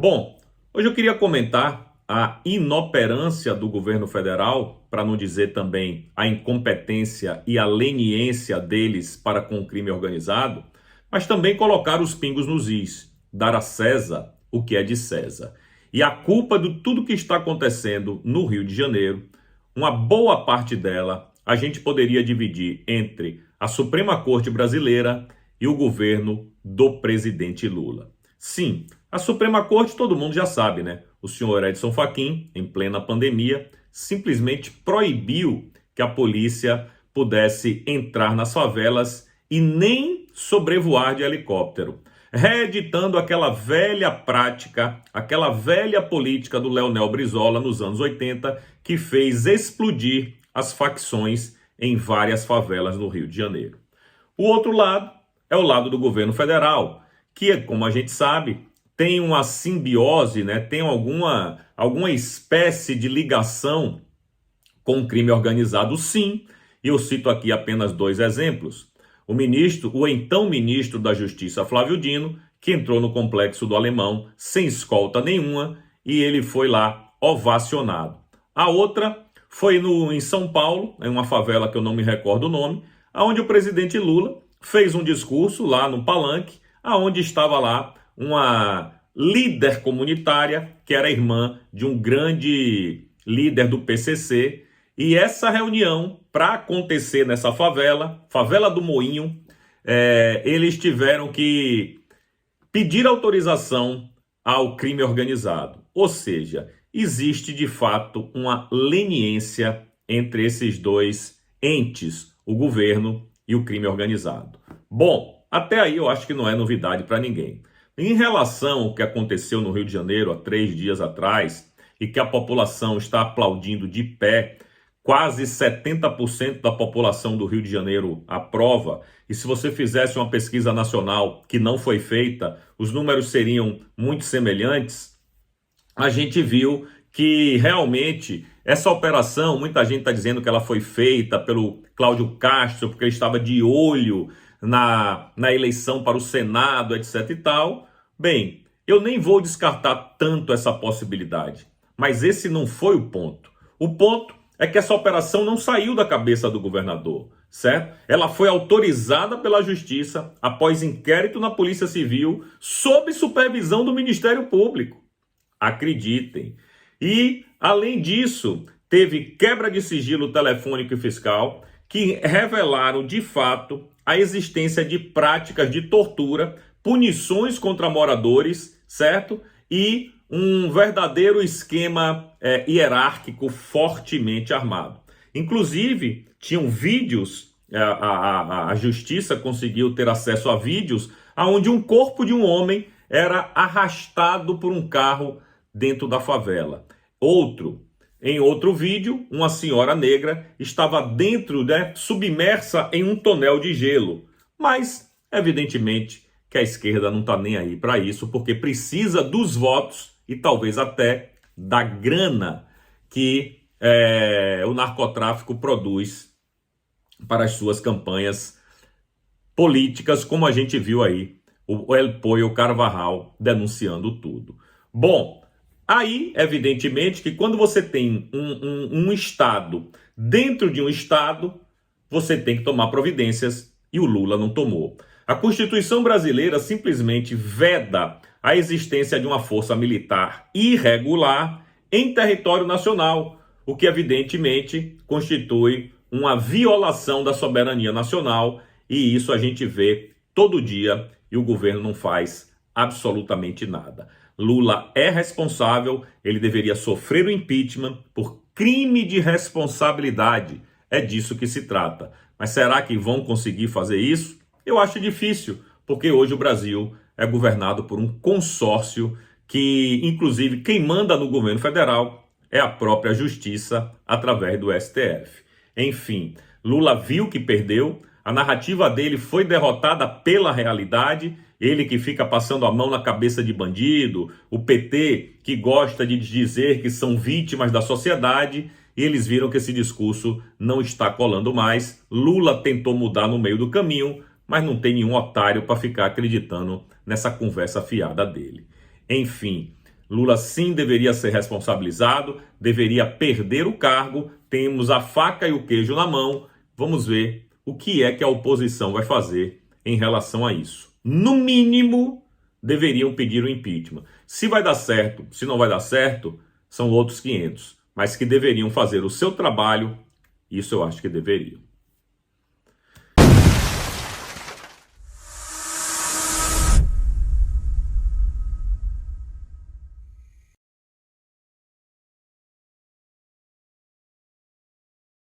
Bom, hoje eu queria comentar a inoperância do governo federal, para não dizer também a incompetência e a leniência deles para com o crime organizado, mas também colocar os pingos nos is, dar a César o que é de César. E a culpa de tudo que está acontecendo no Rio de Janeiro, uma boa parte dela a gente poderia dividir entre a Suprema Corte Brasileira e o governo do presidente Lula. Sim, a Suprema Corte todo mundo já sabe, né? O senhor Edson Fachin, em plena pandemia, simplesmente proibiu que a polícia pudesse entrar nas favelas e nem sobrevoar de helicóptero, reeditando aquela velha prática, aquela velha política do Leonel Brizola nos anos 80, que fez explodir as facções em várias favelas no Rio de Janeiro. O outro lado é o lado do governo federal, que, como a gente sabe, tem uma simbiose, né? Tem alguma espécie de ligação com o crime organizado, sim. E eu cito aqui apenas dois exemplos. O então ministro da Justiça, Flávio Dino, que entrou no Complexo do Alemão sem escolta nenhuma e ele foi lá ovacionado. A outra foi em São Paulo, em uma favela que eu não me recordo o nome, onde o presidente Lula fez um discurso lá no palanque, aonde estava lá uma líder comunitária, que era irmã de um grande líder do PCC, e essa reunião, para acontecer nessa favela do Moinho, eles tiveram que pedir autorização ao crime organizado. Ou seja, existe de fato uma leniência entre esses dois entes, o governo e o crime organizado. Bom, até aí eu acho que não é novidade para ninguém. Em relação ao que aconteceu no Rio de Janeiro há 3 dias atrás, e que a população está aplaudindo de pé, quase 70% da população do Rio de Janeiro aprova, e se você fizesse uma pesquisa nacional que não foi feita, os números seriam muito semelhantes. A gente viu que realmente essa operação, muita gente está dizendo que ela foi feita pelo Cláudio Castro, porque ele estava de olho na eleição para o Senado, etc e tal. Bem, eu nem vou descartar tanto essa possibilidade, mas esse não foi o ponto. O ponto é que essa operação não saiu da cabeça do governador, certo? Ela foi autorizada pela Justiça após inquérito na Polícia Civil, sob supervisão do Ministério Público. Acreditem. E, além disso, teve quebra de sigilo telefônico e fiscal que revelaram, de fato, a existência de práticas de tortura, punições contra moradores, certo? E um verdadeiro esquema hierárquico fortemente armado. Inclusive, tinham vídeos, a Justiça conseguiu ter acesso a vídeos onde um corpo de um homem era arrastado por um carro dentro da favela. Em outro vídeo, uma senhora negra estava dentro, submersa em um tonel de gelo. Mas, evidentemente, que a esquerda não está nem aí para isso, porque precisa dos votos e talvez até da grana que o narcotráfico produz para as suas campanhas políticas, como a gente viu aí, o El Pollo Carvajal denunciando tudo. Bom, aí, evidentemente, que quando você tem um Estado dentro de um Estado, você tem que tomar providências e o Lula não tomou. A Constituição brasileira simplesmente veda a existência de uma força militar irregular em território nacional, o que evidentemente constitui uma violação da soberania nacional, e isso a gente vê todo dia e o governo não faz absolutamente nada. Lula é responsável, ele deveria sofrer o impeachment por crime de responsabilidade. É disso que se trata. Mas será que vão conseguir fazer isso? Eu acho difícil, porque hoje o Brasil é governado por um consórcio que, inclusive, quem manda no governo federal é a própria Justiça através do STF. Enfim, Lula viu que perdeu, a narrativa dele foi derrotada pela realidade, ele que fica passando a mão na cabeça de bandido, o PT que gosta de dizer que são vítimas da sociedade, e eles viram que esse discurso não está colando mais. Lula tentou mudar no meio do caminho, mas não tem nenhum otário para ficar acreditando nessa conversa fiada dele. Enfim, Lula sim deveria ser responsabilizado, deveria perder o cargo. Temos a faca e o queijo na mão. Vamos ver o que é que a oposição vai fazer em relação a isso. No mínimo, deveriam pedir o impeachment. Se vai dar certo, se não vai dar certo, são outros 500. Mas que deveriam fazer o seu trabalho, isso eu acho que deveriam.